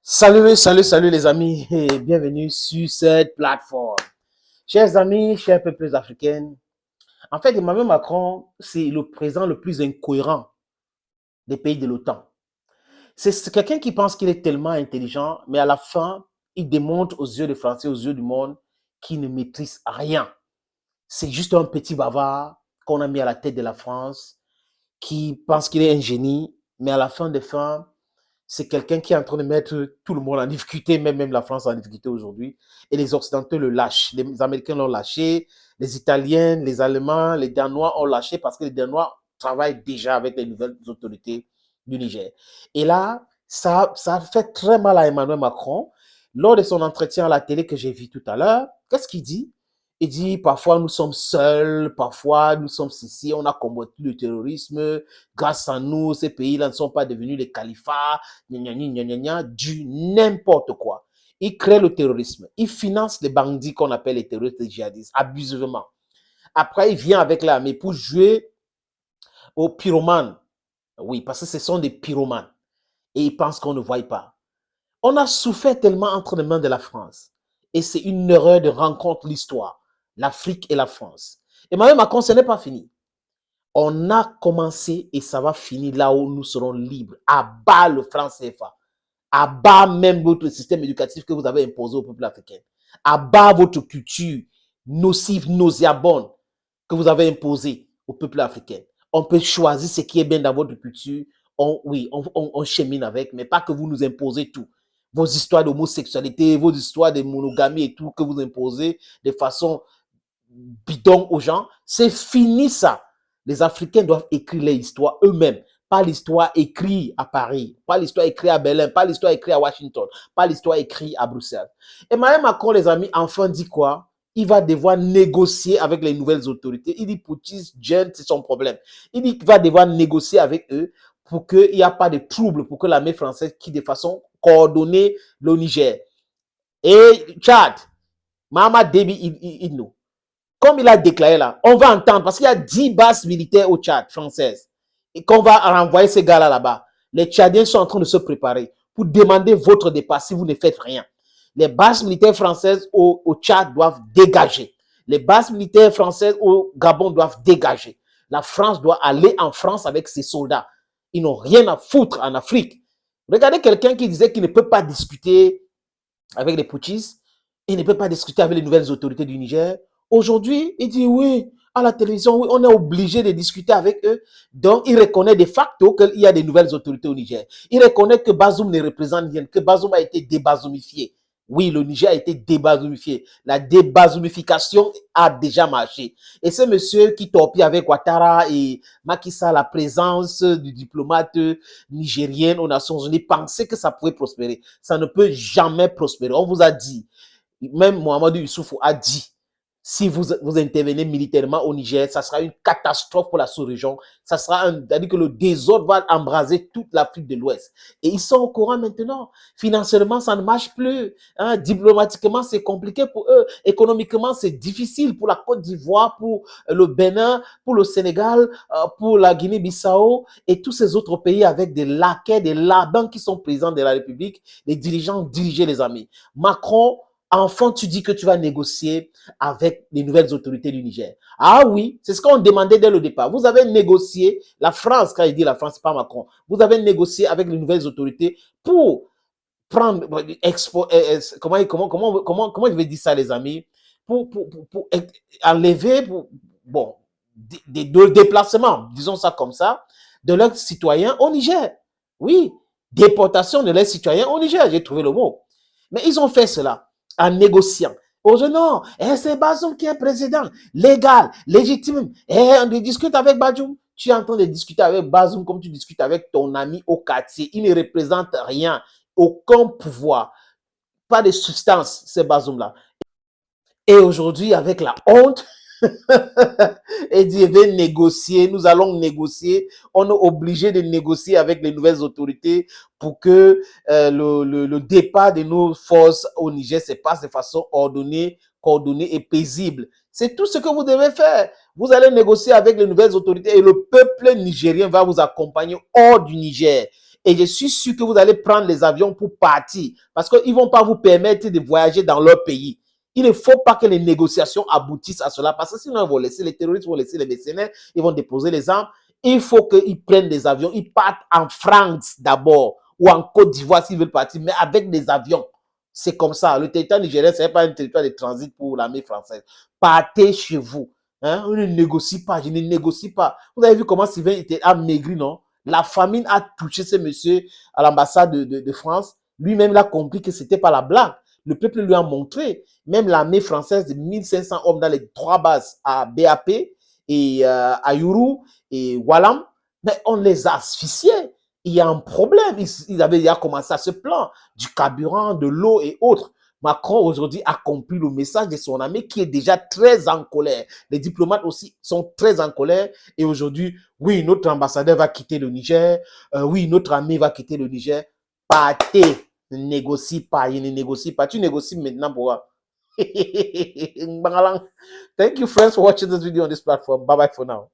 Salut les amis et bienvenue sur cette plateforme. Chers amis, chers peuples africains, en fait, Emmanuel Macron, c'est le président le plus incohérent des pays de l'OTAN. C'est quelqu'un qui pense qu'il est tellement intelligent, mais à la fin, il démontre aux yeux des Français, aux yeux du monde, qu'il ne maîtrise rien. C'est juste un petit bavard qu'on a mis à la tête de la France, qui pense qu'il est un génie, mais à la fin des fins, c'est quelqu'un qui est en train de mettre tout le monde en difficulté, même la France en difficulté aujourd'hui. Et les Occidentaux le lâchent. Les Américains l'ont lâché, les Italiens, les Allemands, les Danois ont lâché parce que les Danois travaillent déjà avec les nouvelles autorités du Niger. Et là, ça fait très mal à Emmanuel Macron. Lors de son entretien à la télé que j'ai vu tout à l'heure, qu'est-ce qu'il dit? Il dit parfois nous sommes seuls, parfois nous sommes ici, on a combattu le terrorisme, grâce à nous, ces pays-là ne sont pas devenus les califats, du n'importe quoi. Il crée le terrorisme, il finance les bandits qu'on appelle les terroristes et djihadistes, abusivement. Après, il vient avec l'armée pour jouer aux pyromanes. Oui, parce que ce sont des pyromanes. Et ils pensent qu'on ne voit pas. On a souffert tellement entre les mains de la France. Et c'est une erreur de rencontre l'histoire. L'Afrique et la France. Et Emmanuel Macron, ce n'est pas fini. On a commencé et ça va finir là où nous serons libres. À bas le franc CFA. À bas même votre système éducatif que vous avez imposé au peuple africain. À bas votre culture nocive, nauséabonde que vous avez imposée au peuple africain. On peut choisir ce qui est bien dans votre culture. On chemine avec, mais pas que vous nous imposez tout. Vos histoires d'homosexualité, vos histoires de monogamie et tout que vous imposez de façon bidon aux gens, c'est fini ça. Les Africains doivent écrire leur histoire eux-mêmes. Pas l'histoire écrite à Paris, pas l'histoire écrite à Berlin, pas l'histoire écrite à Washington, pas l'histoire écrite à Bruxelles. Emmanuel Macron, les amis, enfin dit quoi? Il va devoir négocier avec les nouvelles autorités. Il dit Poutis, Jen, c'est son problème. Il dit qu'il va devoir négocier avec eux pour qu'il n'y ait pas de trouble, pour que l'armée française quitte de façon coordonnée le Niger. Et Tchad, Mahama Déby Itno, comme il a déclaré là, on va entendre, parce qu'il y a 10 bases militaires au Tchad françaises, et qu'on va renvoyer ces gars-là là-bas. Les Tchadiens sont en train de se préparer pour demander votre départ si vous ne faites rien. Les bases militaires françaises au Tchad doivent dégager. Les bases militaires françaises au Gabon doivent dégager. La France doit aller en France avec ses soldats. Ils n'ont rien à foutre en Afrique. Regardez quelqu'un qui disait qu'il ne peut pas discuter avec les putschistes, il ne peut pas discuter avec les nouvelles autorités du Niger. Aujourd'hui, il dit oui, à la télévision, oui, on est obligé de discuter avec eux. Donc, il reconnaît de facto qu'il y a des nouvelles autorités au Niger. Il reconnaît que Bazoum ne représente rien, que Bazoum a été débazoumifié. Oui, le Niger a été débazoumifié. La débazoumification a déjà marché. Et ce monsieur qui torpille avec Ouattara et Macky Sall la présence du diplomate nigérien aux Nations Unies pensait que ça pouvait prospérer. Ça ne peut jamais prospérer. On vous a dit, même Mohamedou Issoufou a dit, si vous intervenez militairement au Niger, ça sera une catastrophe pour la sous-région. Ça sera c'est-à-dire que le désordre va embraser toute l'Afrique de l'Ouest. Et ils sont au courant maintenant. Financièrement, ça ne marche plus. Hein? Diplomatiquement, c'est compliqué pour eux. Économiquement, c'est difficile pour la Côte d'Ivoire, pour le Bénin, pour le Sénégal, pour la Guinée-Bissau et tous ces autres pays avec des laquais, des ladins qui sont présidents de la République, les dirigeants diriger les amis. Macron, enfin, tu dis que tu vas négocier avec les nouvelles autorités du Niger. Ah oui, c'est ce qu'on demandait dès le départ. Vous avez négocié, la France, quand il dit la France, c'est pas Macron, vous avez négocié avec les nouvelles autorités pour prendre, comment je vais dire ça, les amis, pour enlever, bon, des déplacements, disons ça comme ça, de leurs citoyens au Niger. Oui, déportation de leurs citoyens au Niger, j'ai trouvé le mot. Mais ils ont fait cela en négociant. Aujourd'hui, non, c'est Bazoum qui est président, légal, légitime. On discute avec Bazoum. Tu es en train de discuter avec Bazoum comme tu discutes avec ton ami au quartier. Il ne représente rien, aucun pouvoir, pas de substance, ces Bazoum-là. Et aujourd'hui, avec la honte, et dit, venez négocier, nous allons négocier. On est obligé de négocier avec les nouvelles autorités pour que le départ de nos forces au Niger se passe de façon ordonnée, coordonnée et paisible. C'est tout ce que vous devez faire. Vous allez négocier avec les nouvelles autorités et le peuple nigérien va vous accompagner hors du Niger. Et je suis sûr que vous allez prendre les avions pour partir. Parce qu'ils ne vont pas vous permettre de voyager dans leur pays. Il ne faut pas que les négociations aboutissent à cela. Parce que sinon, ils vont laisser les terroristes, vont laisser les mercenaires, ils vont déposer les armes. Il faut qu'ils prennent des avions. Ils partent en France d'abord ou en Côte d'Ivoire s'ils veulent partir, mais avec des avions. C'est comme ça. Le territoire nigérien, ce n'est pas un territoire de transit pour l'armée française. Partez chez vous. Hein? On ne négocie pas. Je ne négocie pas. Vous avez vu comment Sylvain était amaigri, non? La famine a touché ce monsieur à l'ambassade de France. Lui-même, il a compris que ce n'était pas la blague. Le peuple lui a montré. Même l'armée française de 1500 hommes dans les 3 bases à BAP et à Yuru et Walam, mais on les a asphyxiés. Il y a un problème. Ils avaient déjà commencé à se plaindre du carburant, de l'eau et autres. Macron aujourd'hui a compris le message de son armée qui est déjà très en colère. Les diplomates aussi sont très en colère. Et aujourd'hui, oui, notre ambassadeur va quitter le Niger. Oui, notre armée va quitter le Niger. Partez. Ne négocie pas. Il ne négocie pas. Tu négocies maintenant pour quoi? Thank you, friends, for watching this video on this platform. Bye bye for now.